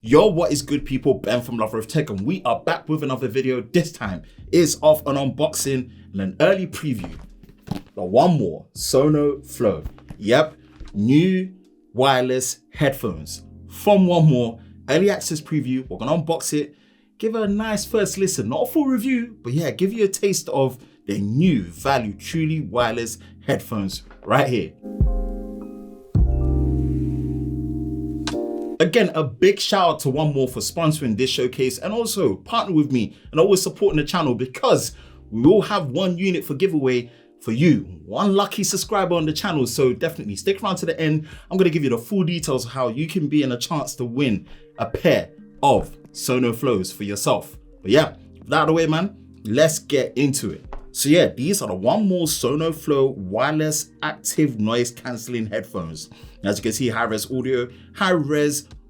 Yo, what is good people? Ben from Lover of Tech, and we are back with another video. This time is of an unboxing and an early preview. The 1More SONOFLOW. Yep, new wireless headphones from 1More. Early access preview. We're gonna unbox it, give it a nice first listen, not a full review, but yeah, give you a taste of the new value, truly wireless headphones right here. Again, a big shout out to 1More for sponsoring this showcase and also partner with me and always supporting the channel, because we will have one unit for giveaway for you, one lucky subscriber on the channel. So definitely stick around to the end. I'm going to give you the full details of how you can be in a chance to win a pair of SONOFLOWs for yourself. But yeah, with that out of the way, man, let's get into it. So yeah, these are the 1More SONOFLOW wireless active noise cancelling headphones. As you can see, high-res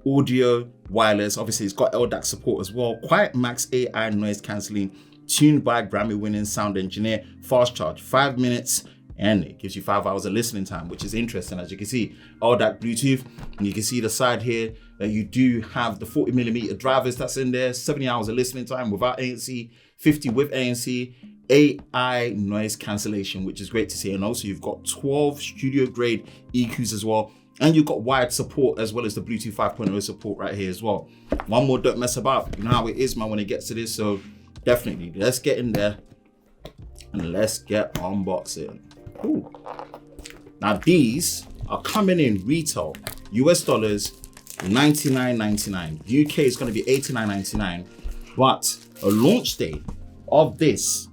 audio, wireless. Obviously, it's got LDAC support as well. Quiet Max AI noise cancelling, tuned by Grammy-winning sound engineer. Fast charge, 5 minutes, and it gives you 5 hours of listening time, which is interesting. As you can see, LDAC Bluetooth, and you can see the side here that you do have the 40mm drivers that's in there. 70 hours of listening time without ANC, 50 with ANC. AI noise cancellation, which is great to see. And also you've got 12 studio grade EQs as well, and you've got wired support as well as the Bluetooth 5.0 support right here as well. 1More don't mess about. You know how it is, man, when it gets to this. So definitely let's get in there and let's get unboxing. Ooh. Now these are coming in retail US dollars $99.99. UK is going to be $89.99, but a launch date of this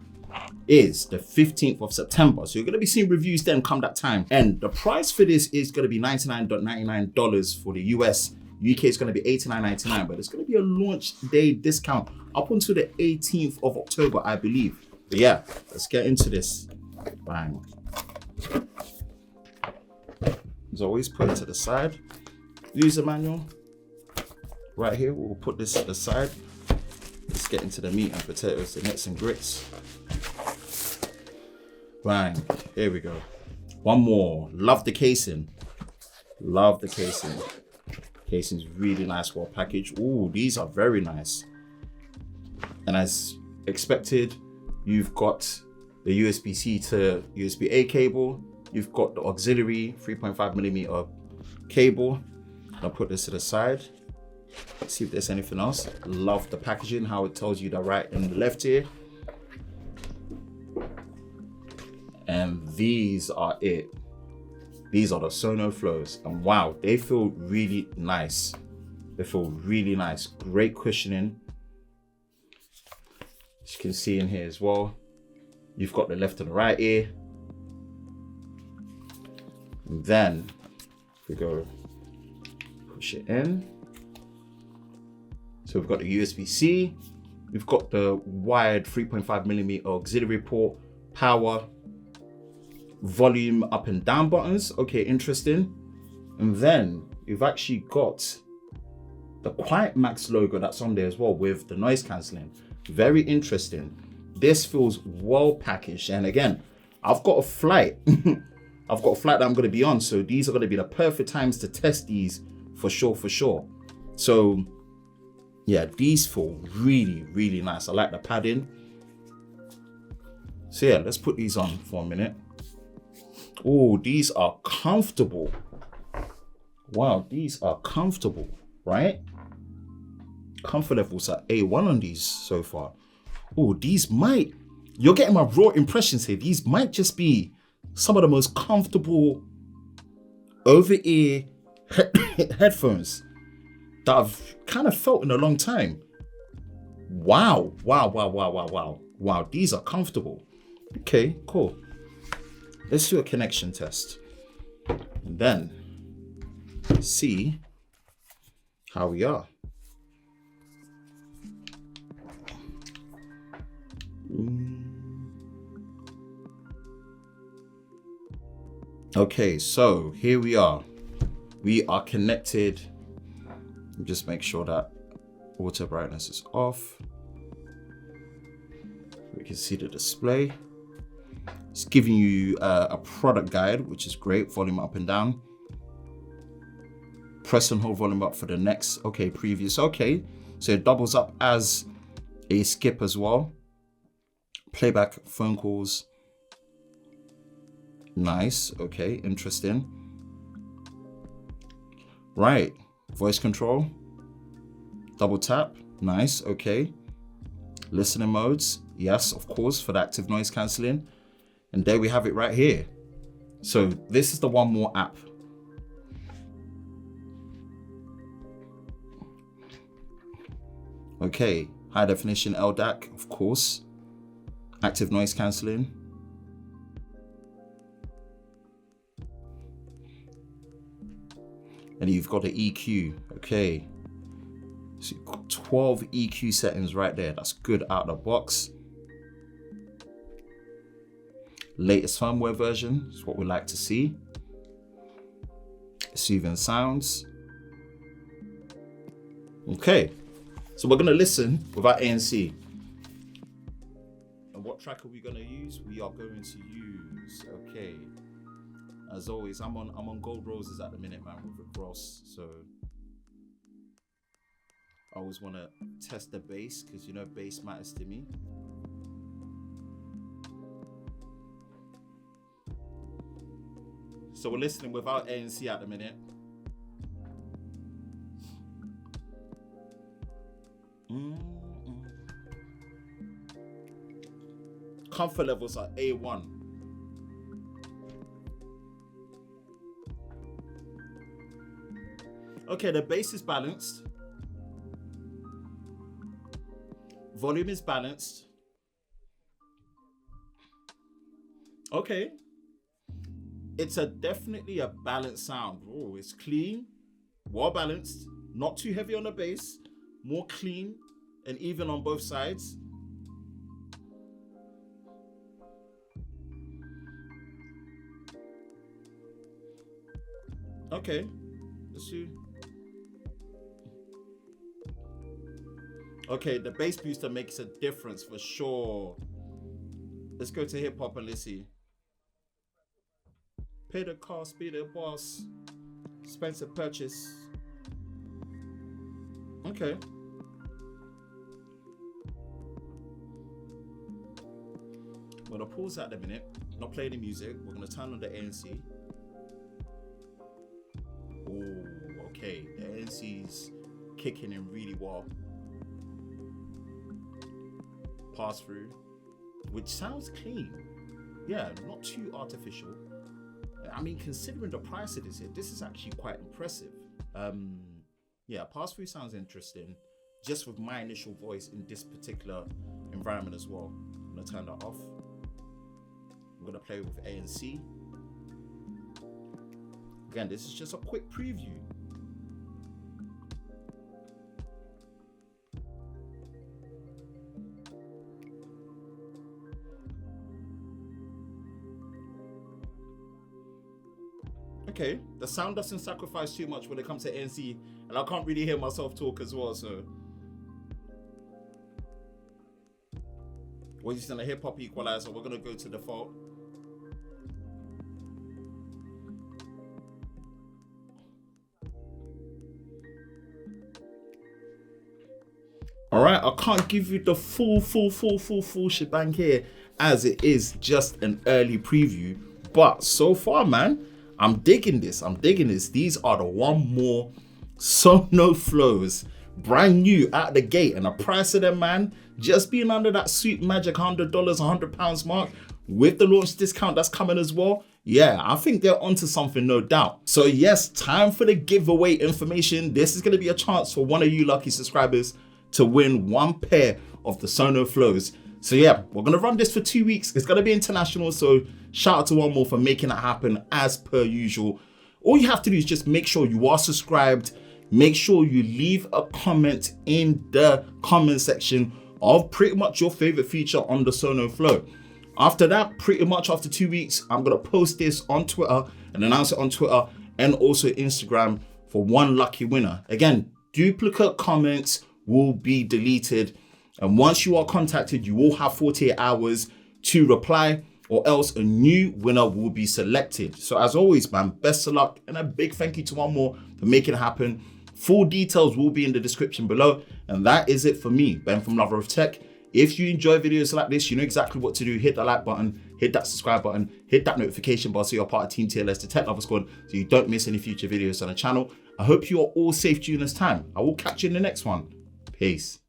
is the 15th of September. So you're going to be seeing reviews then come that time. And the price for this is going to be $99.99 for the US. UK is going to be $89.99, but it's going to be a launch day discount up until the 18th of October, I believe. But yeah, let's get into this. Bang. As always, put it to the side. User manual. Right here, we'll put this to the side. Let's get into the meat and potatoes, the nuts and grits. Bang, here we go. 1More, love the casing. Love the casing. Casing's really nice, well packaged. Ooh, these are very nice. And as expected, you've got the USB-C to USB-A cable. You've got the auxiliary 3.5mm cable. I'll put this to the side. Let's see if there's anything else. Love the packaging, how it tells you the right and the left here. And these are it. These are the SONOFLOWs, and wow, they feel really nice. They feel really nice. Great cushioning. As you can see in here as well, you've got the left and the right ear. And then if we go push it in, so we've got the USB-C, we've got the wired 3.5mm auxiliary port, power, volume up and down buttons. Okay, interesting. And then you've actually got the Quiet Max logo that's on there as well with the noise cancelling. Very interesting. This feels well packaged. And again, I've got a flight. I've got a flight that I'm going to be on. So these are going to be the perfect times to test these for sure, for sure. So yeah, these feel really, really nice. I like the padding. So yeah, let's put these on for a minute. Oh, these are comfortable. Wow, these are comfortable, right? Comfort levels are A1 on these so far. Oh, these might, you're getting my raw impressions here. These might just be some of the most comfortable over-ear headphones that I've kind of felt in a long time. Wow, wow, wow, wow, wow, wow. Wow, these are comfortable. Okay, cool. Let's do a connection test and then see how we are. Okay, so here we are. We are connected. Just make sure that auto brightness is off. We can see the display. It's giving you a product guide, which is great. Volume up and down. Press and hold volume up for the next. Okay, previous. Okay, so it doubles up as a skip as well. Playback phone calls. Nice. Okay, interesting. Right, voice control. Double tap. Nice. Okay. Listening modes. Yes, of course, for the active noise cancelling. And there we have it right here. So this is the 1More app. Okay, high definition LDAC, of course. Active noise cancelling. And you've got the EQ, okay. So you've got 12 EQ settings right there. That's good out of the box. Latest firmware version is what we like to see. Soothing sounds. Okay, so we're gonna listen without ANC. And what track are we gonna use? We are going to use, okay. As always, I'm on Gold Roses at the minute, man, with Rick Ross. So I always want to test the bass because you know bass matters to me. So we're listening without ANC at the minute. Comfort levels are A1. Okay, the bass is balanced. Volume is balanced. Okay. It's definitely a balanced sound. Oh, it's clean, well balanced, not too heavy on the bass, more clean and even on both sides. Okay, let's see. Okay, the bass booster makes a difference for sure. Let's go to hip hop and let's see. Pay the cost, be the boss. Spencer purchase. Okay. I'm gonna pause that a minute. Not play the music. We're gonna turn on the ANC. Oh, okay. The ANC's kicking in really well. Pass through, which sounds clean. Yeah, not too artificial. I mean, considering the price of this is actually quite impressive. Yeah, pass through sounds interesting, just with my initial voice in this particular environment as well. I'm gonna turn that off. I'm gonna play with ANC. Again, this is just a quick preview. Okay, the sound doesn't sacrifice too much when it comes to ANC, and I can't really hear myself talk as well, so. We're using a hip hop equalizer, we're gonna go to default. All right, I can't give you the full shebang here as it is just an early preview, but so far, man, I'm digging this. These are the 1More SONOFLOWs, brand new out the gate, and the price of them, man, just being under that sweet magic $100, £100 mark with the launch discount that's coming as well. Yeah, I think they're onto something, no doubt. So yes, time for the giveaway information. This is going to be a chance for one of you lucky subscribers to win one pair of the SONOFLOWs. So yeah, we're gonna run this for 2 weeks. It's gonna be international, so shout out to 1More for making it happen as per usual. All you have to do is just make sure you are subscribed. Make sure you leave a comment in the comment section of pretty much your favorite feature on the SONOFLOW. After that, pretty much after 2 weeks, I'm gonna post this on Twitter and announce it on Twitter and also Instagram for one lucky winner. Again, duplicate comments will be deleted. And once you are contacted, you will have 48 hours to reply or else a new winner will be selected. So as always, man, best of luck and a big thank you to 1More for making it happen. Full details will be in the description below. And that is it for me, Ben from Lover of Tech. If you enjoy videos like this, you know exactly what to do. Hit that like button, hit that subscribe button, hit that notification bell so you're part of Team TLS, the Tech Lover Squad, so you don't miss any future videos on the channel. I hope you are all safe during this time. I will catch you in the next one. Peace.